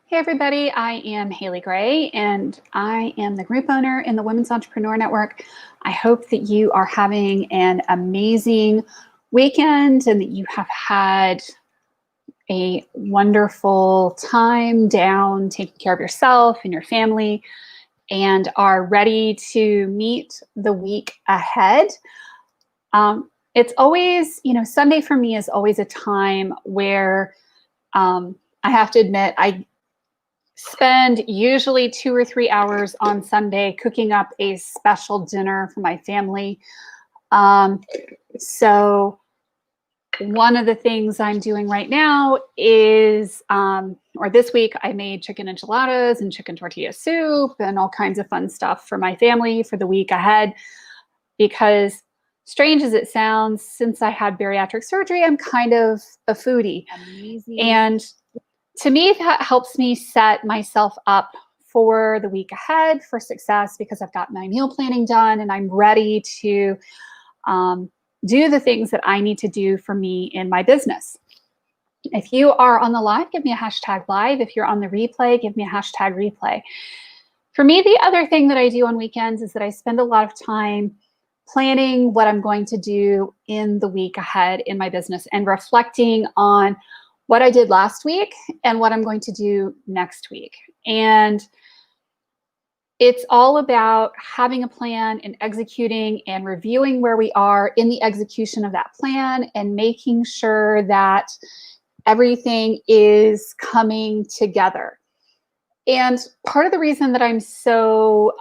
Hey everybody, I am Haley Gray and I am the group owner in the Women's Entrepreneur Network. I hope that you are having an amazing weekend and that you have had a wonderful time down taking care of yourself and your family and are ready to meet the week ahead. It's always, Sunday for me is always a time where I have to admit, I spend usually 2 or 3 hours on Sunday cooking up a special dinner for my family. So one of the things I'm doing right now is, or this week, I made chicken enchiladas and chicken tortilla soup and all kinds of fun stuff for my family for the week ahead. Because strange as it sounds, since I had bariatric surgery, I'm kind of a foodie. Amazing. And to me, that helps me set myself up for the week ahead for success because I've got my meal planning done and I'm ready to do the things that I need to do for me in my business. If you are on the live, give me a hashtag live. If you're on the replay, give me a hashtag replay. For me, the other thing that I do on weekends is that I spend a lot of time planning what I'm going to do in the week ahead in my business and reflecting on what I did last week and what I'm going to do next week. And it's all about having a plan and executing and reviewing where we are in the execution of that plan and making sure that everything is coming together. And part of the reason that I'm so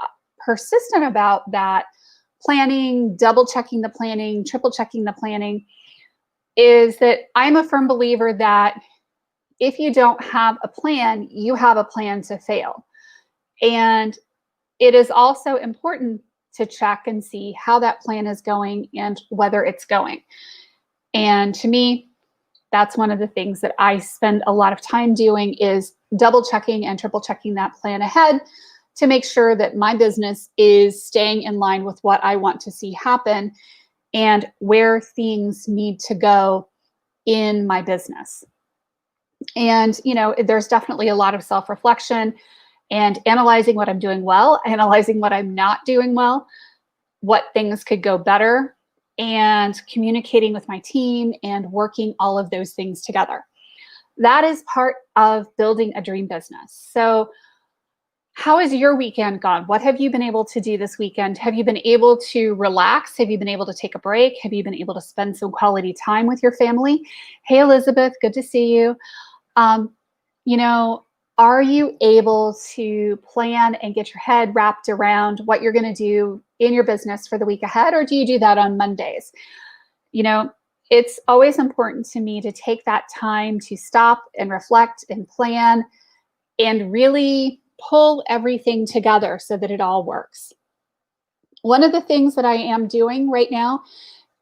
persistent about that planning, double checking the planning, triple checking the planning, is that I'm a firm believer that if you don't have a plan, you have a plan to fail. And it is also important to check and see how that plan is going and whether it's going. And to me, that's one of the things that I spend a lot of time doing is double checking and triple checking that plan ahead to make sure that my business is staying in line with what I want to see happen and where things need to go in my business. And, there's definitely a lot of self-reflection and analyzing what I'm doing well, analyzing what I'm not doing well, what things could go better, and communicating with my team and working all of those things together. That is part of building a dream business. So how has your weekend gone? What have you been able to do this weekend? Have you been able to relax? Have you been able to take a break? Have you been able to spend some quality time with your family? Hey, Elizabeth, good to see you. Are you able to plan and get your head wrapped around what you're going to do in your business for the week ahead, or do you do that on Mondays? It's always important to me to take that time to stop and reflect and plan and really pull everything together so that it all works. One of the things that I am doing right now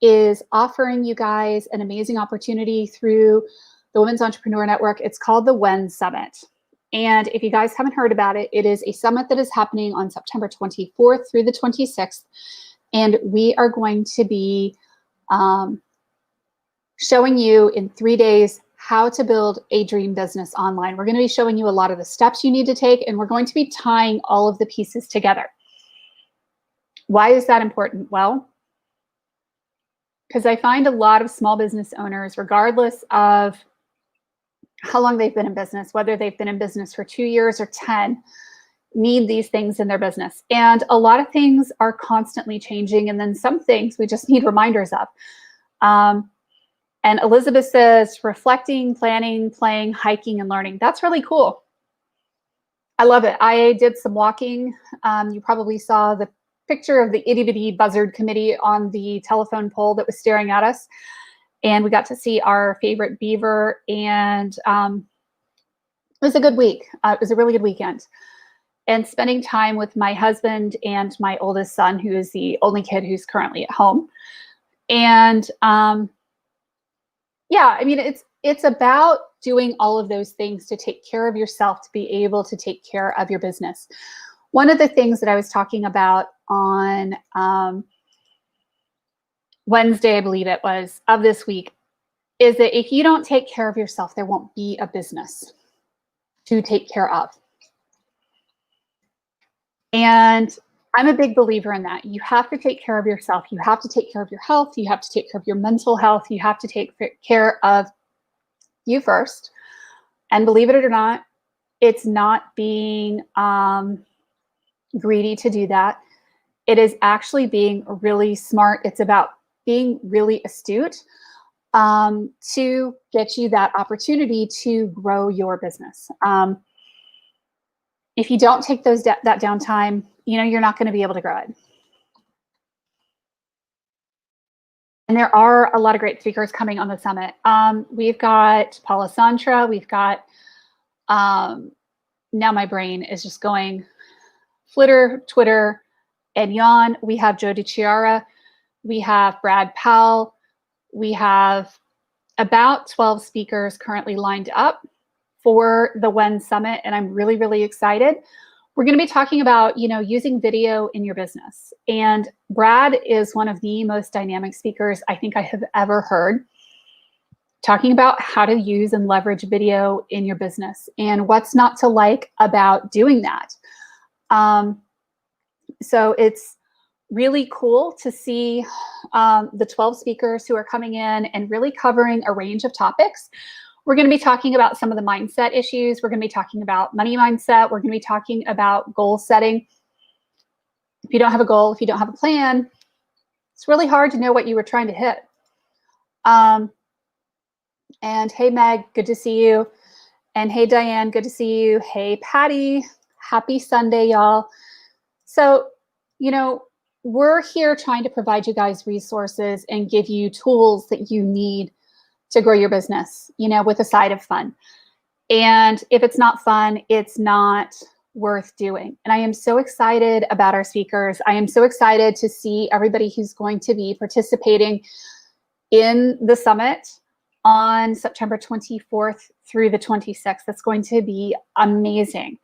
is offering you guys an amazing opportunity through the Women's Entrepreneur Network. It's called the WEN Summit. And if you guys haven't heard about it, it is a summit that is happening on September 24th through the 26th. And we are going to be showing you in 3 days how to build a dream business online. We're going to be showing you a lot of the steps you need to take, and we're going to be tying all of the pieces together. Why is that important? Well, because I find a lot of small business owners, regardless of how long they've been in business, whether they've been in business for 2 years or 10, need these things in their business. And a lot of things are constantly changing. And then some things we just need reminders of. And Elizabeth says, reflecting, planning, playing, hiking, and learning. That's really cool. I love it. I did some walking. You probably saw the picture of the itty bitty buzzard committee on the telephone pole that was staring at us. And we got to see our favorite beaver. And it was a good week. It was a really good weekend. And spending time with my husband and my oldest son, who is the only kid who's currently at home. And yeah, I mean, it's about doing all of those things to take care of yourself, to be able to take care of your business. One of the things that I was talking about on Wednesday, I believe it was, of this week, is that if you don't take care of yourself, there won't be a business. to take care of. And I'm a big believer in that. You have to take care of yourself. You have to take care of your health. You have to take care of your mental health. You have to take care of you first. And believe it or not, it's not being greedy to do that. It is actually being really smart. It's about being really astute to get you that opportunity to grow your business. If you don't take that downtime, you're not going to be able to grow it. And there are a lot of great speakers coming on the summit. We've got Paula Santra. We've got, now my brain is just going flitter, Twitter, and yawn. We have Joe DiChiara. We have Brad Powell. We have about 12 speakers currently lined up for the WEN Summit, and I'm really, really excited. We're going to be talking about, using video in your business. And Brad is one of the most dynamic speakers I think I have ever heard, talking about how to use and leverage video in your business and what's not to like about doing that. So it's really cool to see the 12 speakers who are coming in and really covering a range of topics. We're going to be talking about some of the mindset issues. We're going to be talking about money mindset. We're going to be talking about goal setting. If you don't have a goal, if you don't have a plan, it's really hard to know what you were trying to hit. And hey, Meg, good to see you. And hey, Diane, good to see you. Hey, Patty, happy Sunday, y'all. So, we're here trying to provide you guys resources and give you tools that you need to grow your business, with a side of fun. And if it's not fun, it's not worth doing. And I am so excited about our speakers. I am so excited to see everybody who's going to be participating in the summit on September 24th through the 26th. That's going to be amazing.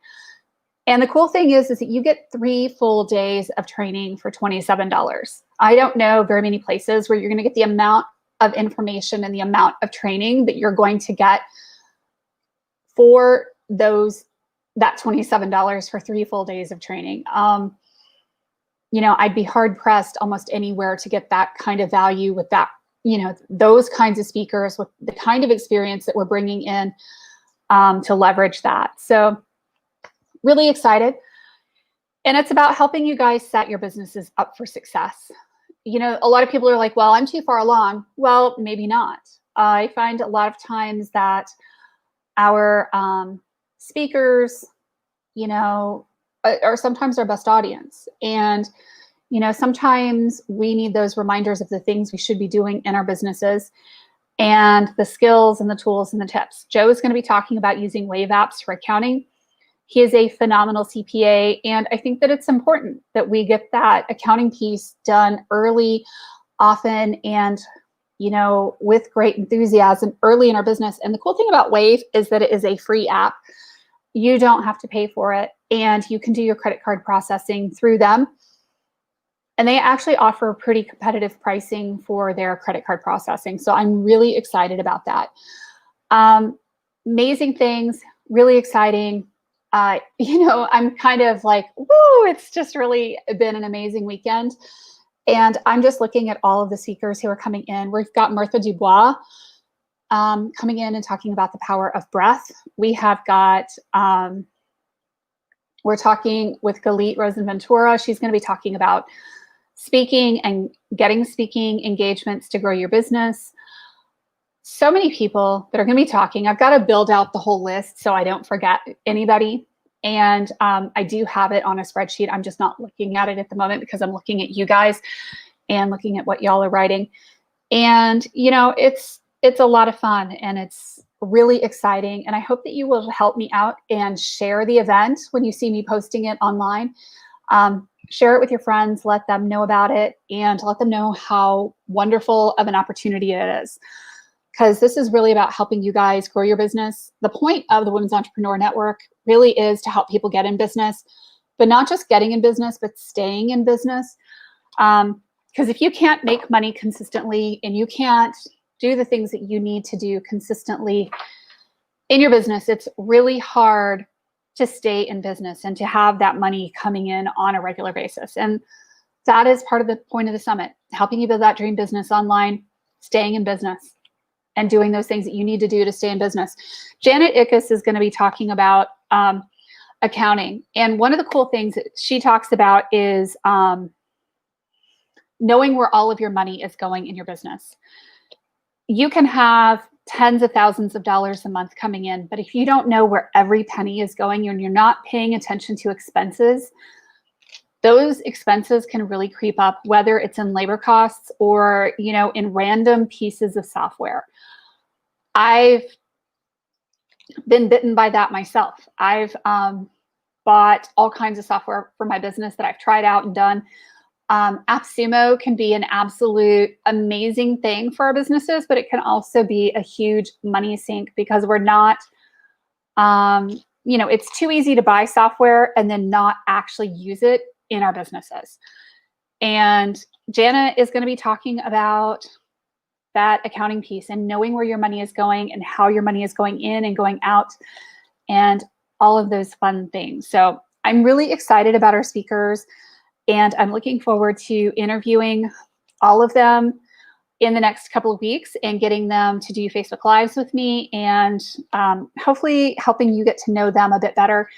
And the cool thing is that you get 3 full days of training for $27. I don't know very many places where you're going to get the amount of information and the amount of training that you're going to get for that $27 for 3 full days of training. I'd be hard pressed almost anywhere to get that kind of value with that, those kinds of speakers with the kind of experience that we're bringing in to leverage that. So really excited. And it's about helping you guys set your businesses up for success. A lot of people are like, well, I'm too far along. Well, maybe not. I find a lot of times that our speakers, are sometimes our best audience. And, sometimes we need those reminders of the things we should be doing in our businesses and the skills and the tools and the tips. Joe is going to be talking about using Wave apps for accounting. He is a phenomenal CPA, and I think that it's important that we get that accounting piece done early, often, and with great enthusiasm early in our business. And the cool thing about Wave is that it is a free app. You don't have to pay for it, and you can do your credit card processing through them. And they actually offer pretty competitive pricing for their credit card processing. So I'm really excited about that. Amazing things, really exciting. I'm kind of like, woo, it's just really been an amazing weekend. And I'm just looking at all of the speakers who are coming in. We've got Martha Dubois coming in and talking about the power of breath. We have got, we're talking with Galit Rosenventura. She's going to be talking about speaking and getting speaking engagements to grow your business. So many people that are going to be talking. I've got to build out the whole list so I don't forget anybody. And I do have it on a spreadsheet. I'm just not looking at it at the moment because I'm looking at you guys and looking at what y'all are writing. And, it's a lot of fun and it's really exciting. And I hope that you will help me out and share the event when you see me posting it online. Share it with your friends, let them know about it, and let them know how wonderful of an opportunity it is. Because this is really about helping you guys grow your business. The point of the Women's Entrepreneur Network really is to help people get in business, but not just getting in business, but staying in business. Because if you can't make money consistently and you can't do the things that you need to do consistently, in your business, it's really hard to stay in business and to have that money coming in on a regular basis. And that is part of the point of the summit, helping you build that dream business online, staying in business, and doing those things that you need to do to stay in business. Janet Ickes is going to be talking about accounting. And one of the cool things that she talks about is knowing where all of your money is going in your business. You can have tens of thousands of dollars a month coming in, but if you don't know where every penny is going and you're not paying attention to expenses, those expenses can really creep up, whether it's in labor costs or, in random pieces of software. I've been bitten by that myself. I've bought all kinds of software for my business that I've tried out and done. AppSumo can be an absolute amazing thing for our businesses, but it can also be a huge money sink because we're not, it's too easy to buy software and then not actually use it in our businesses. And Jana is going to be talking about that accounting piece and knowing where your money is going and how your money is going in and going out and all of those fun things. So I'm really excited about our speakers, and I'm looking forward to interviewing all of them in the next couple of weeks and getting them to do Facebook Lives with me and hopefully helping you get to know them a bit better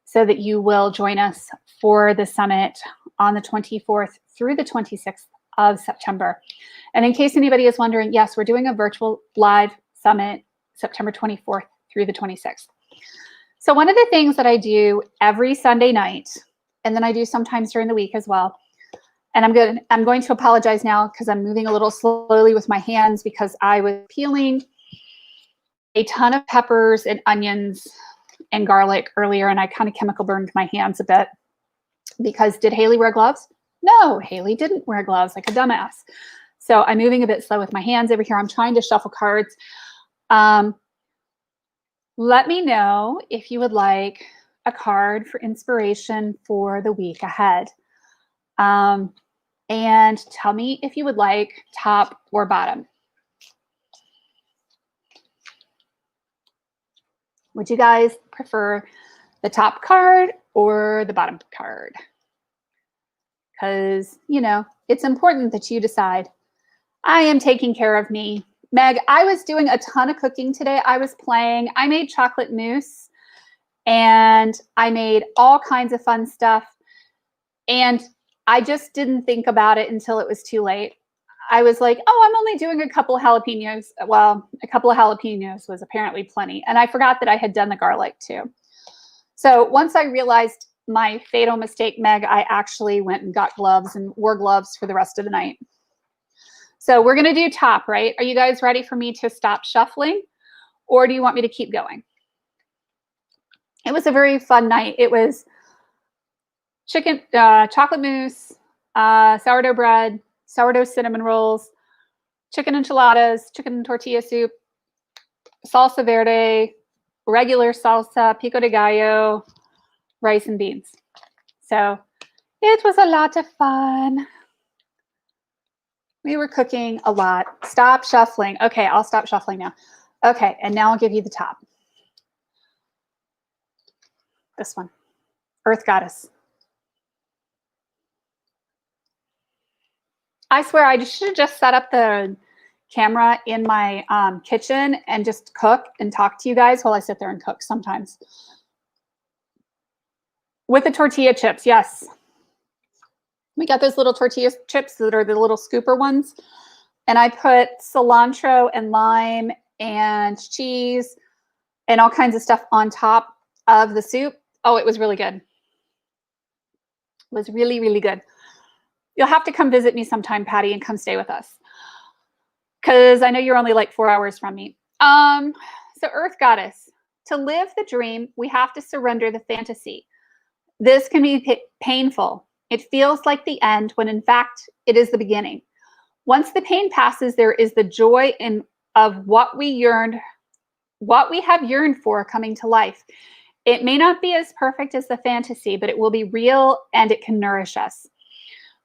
so that you will join us for the summit on the 24th through the 26th of September. And in case anybody is wondering, yes, we're doing a virtual live summit September 24th through the 26th. So one of the things that I do every Sunday night, and then I do sometimes during the week as well, and I'm going to apologize now because I'm moving a little slowly with my hands because I was peeling a ton of peppers and onions and garlic earlier, and I kind of chemical burned my hands a bit because did Haley wear gloves? No, Haley didn't wear gloves like a dumbass. So I'm moving a bit slow with my hands over here. I'm trying to shuffle cards. Let me know if you would like a card for inspiration for the week ahead. And tell me if you would like top or bottom. Would you guys prefer the top card or the bottom card? Because, it's important that you decide. I am taking care of me. Meg, I was doing a ton of cooking today. I was playing. I made chocolate mousse and I made all kinds of fun stuff. And I just didn't think about it until it was too late. I was like, oh, I'm only doing a couple of jalapenos. Well, a couple of jalapenos was apparently plenty. And I forgot that I had done the garlic too. So once I realized my fatal mistake, Meg, I actually went and got gloves and wore gloves for the rest of the night. So we're going to do top, right? Are you guys ready for me to stop shuffling, or do you want me to keep going? It was a very fun night. It was chicken, chocolate mousse, sourdough bread, sourdough cinnamon rolls, chicken enchiladas, chicken tortilla soup, salsa verde, regular salsa, pico de gallo, rice and beans. So it was a lot of fun. We were cooking a lot. Stop shuffling. Okay, I'll stop shuffling now. Okay, and now I'll give you the top. This one, Earth Goddess. I swear I should have just set up the camera in my kitchen and just cook and talk to you guys while I sit there and cook sometimes. With the tortilla chips, yes. We got those little tortilla chips that are the little scooper ones. And I put cilantro and lime and cheese and all kinds of stuff on top of the soup. Oh, it was really good. It was really, really good. You'll have to come visit me sometime, Patty, and come stay with us. Because I know you're only like 4 hours from me. So Earth Goddess, to live the dream, we have to surrender the fantasy. This can be painful. It feels like the end when in fact it is the beginning. Once the pain passes, there is the joy of what we have yearned for coming to life. It may not be as perfect as the fantasy, but it will be real and it can nourish us.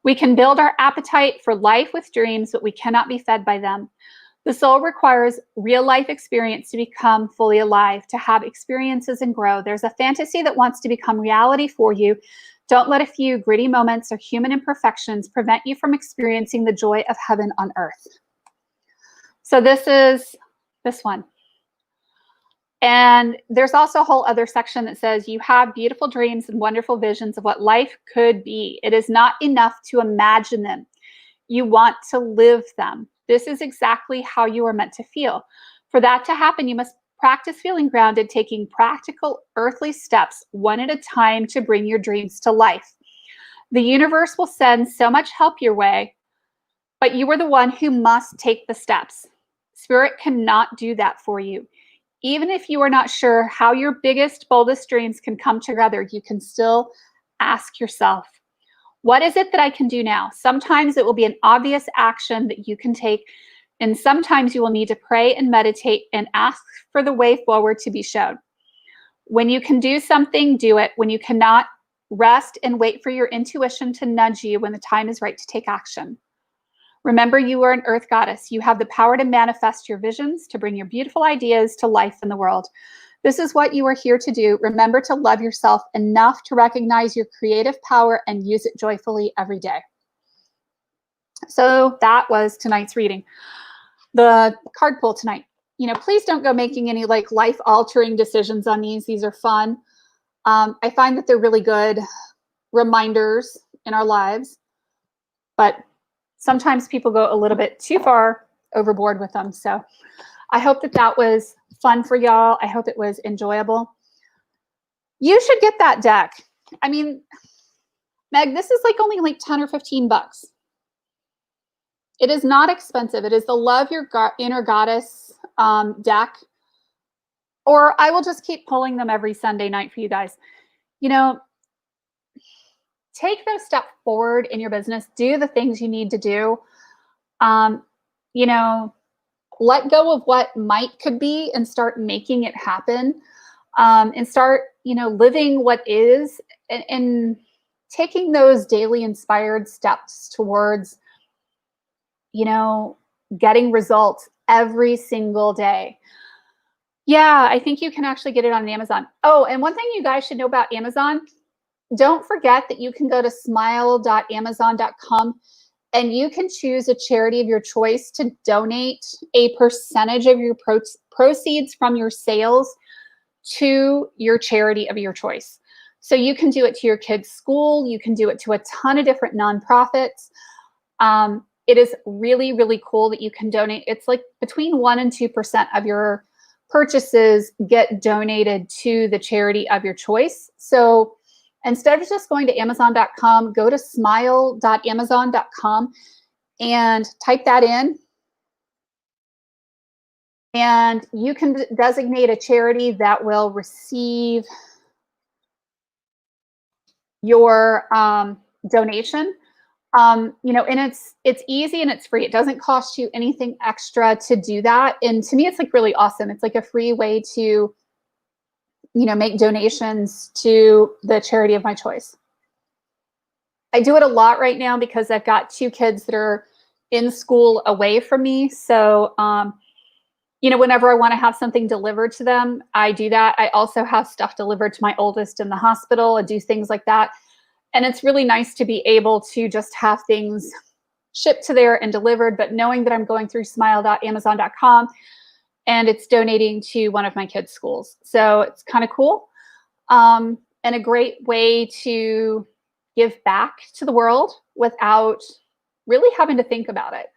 We can build our appetite for life with dreams, but we cannot be fed by them. The soul requires real life experience to become fully alive, to have experiences and grow. There's a fantasy that wants to become reality for you. Don't let a few gritty moments or human imperfections prevent you from experiencing the joy of heaven on earth. So this is this one. And there's also a whole other section that says you have beautiful dreams and wonderful visions of what life could be. It is not enough to imagine them. You want to live them. This is exactly how you are meant to feel. For that to happen, you must practice feeling grounded, taking practical earthly steps one at a time to bring your dreams to life. The universe will send so much help your way, but you are the one who must take the steps. Spirit cannot do that for you. Even if you are not sure how your biggest, boldest dreams can come together, you can still ask yourself, what is it that I can do now? Sometimes it will be an obvious action that you can take, and sometimes you will need to pray and meditate and ask for the way forward to be shown. When you can do something, do it. When you cannot, rest and wait for your intuition to nudge you when the time is right to take action. Remember, you are an earth goddess. You have the power to manifest your visions, to bring your beautiful ideas to life in the world. This is what you are here to do. Remember to love yourself enough to recognize your creative power and use it joyfully every day. So that was tonight's reading. The card pull tonight. Please don't go making any like life-altering decisions on these. These are fun. I find that they're really good reminders in our lives, but sometimes people go a little bit too far overboard with them. So I hope that that was fun for y'all. I hope it was enjoyable. You should get that deck. I mean, Meg, this is only like 10 or 15 bucks. It is not expensive. It is the Love Your Inner Goddess deck. Or I will just keep pulling them every Sunday night for you guys. Take those steps forward in your business. Do the things you need to do. Let go of what could be and start making it happen. And start, living what is and taking those daily inspired steps towards, getting results every single day. Yeah, I think you can actually get it on Amazon. Oh, and one thing you guys should know about Amazon, don't forget that you can go to smile.amazon.com and you can choose a charity of your choice to donate a percentage of your proceeds from your sales to your charity of your choice. So you can do it to your kids' school. You can do it to a ton of different nonprofits. It is really, really cool that you can donate. It's like between 1% and 2% of your purchases get donated to the charity of your choice. So instead of just going to Amazon.com, go to smile.amazon.com and type that in. And you can designate a charity that will receive your donation. And it's easy and it's free. It doesn't cost you anything extra to do that. And to me, it's really awesome. It's like a free way to, make donations to the charity of my choice. I do it a lot right now because I've got 2 kids that are in school away from me. So, whenever I want to have something delivered to them, I do that. I also have stuff delivered to my oldest in the hospital and do things like that. And it's really nice to be able to just have things shipped to there and delivered, but knowing that I'm going through smile.amazon.com and it's donating to one of my kids' schools. So it's kind of cool. And a great way to give back to the world without really having to think about it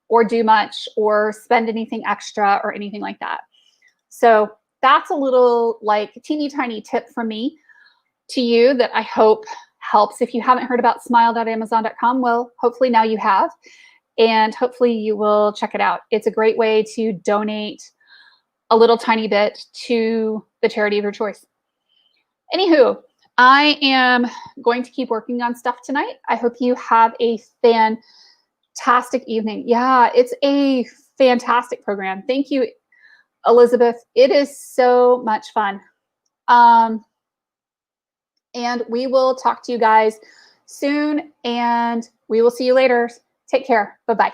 or do much or spend anything extra or anything like that. So that's a little teeny tiny tip from me to you that I hope helps. If you haven't heard about smile.amazon.com, well, hopefully now you have, and hopefully you will check it out. It's a great way to donate a little tiny bit to the charity of your choice. Anywho, I am going to keep working on stuff tonight. I hope you have a fantastic evening. Yeah, it's a fantastic program. Thank you, Elizabeth. It is so much fun. And we will talk to you guys soon, and we will see you later. Take care. Bye-bye.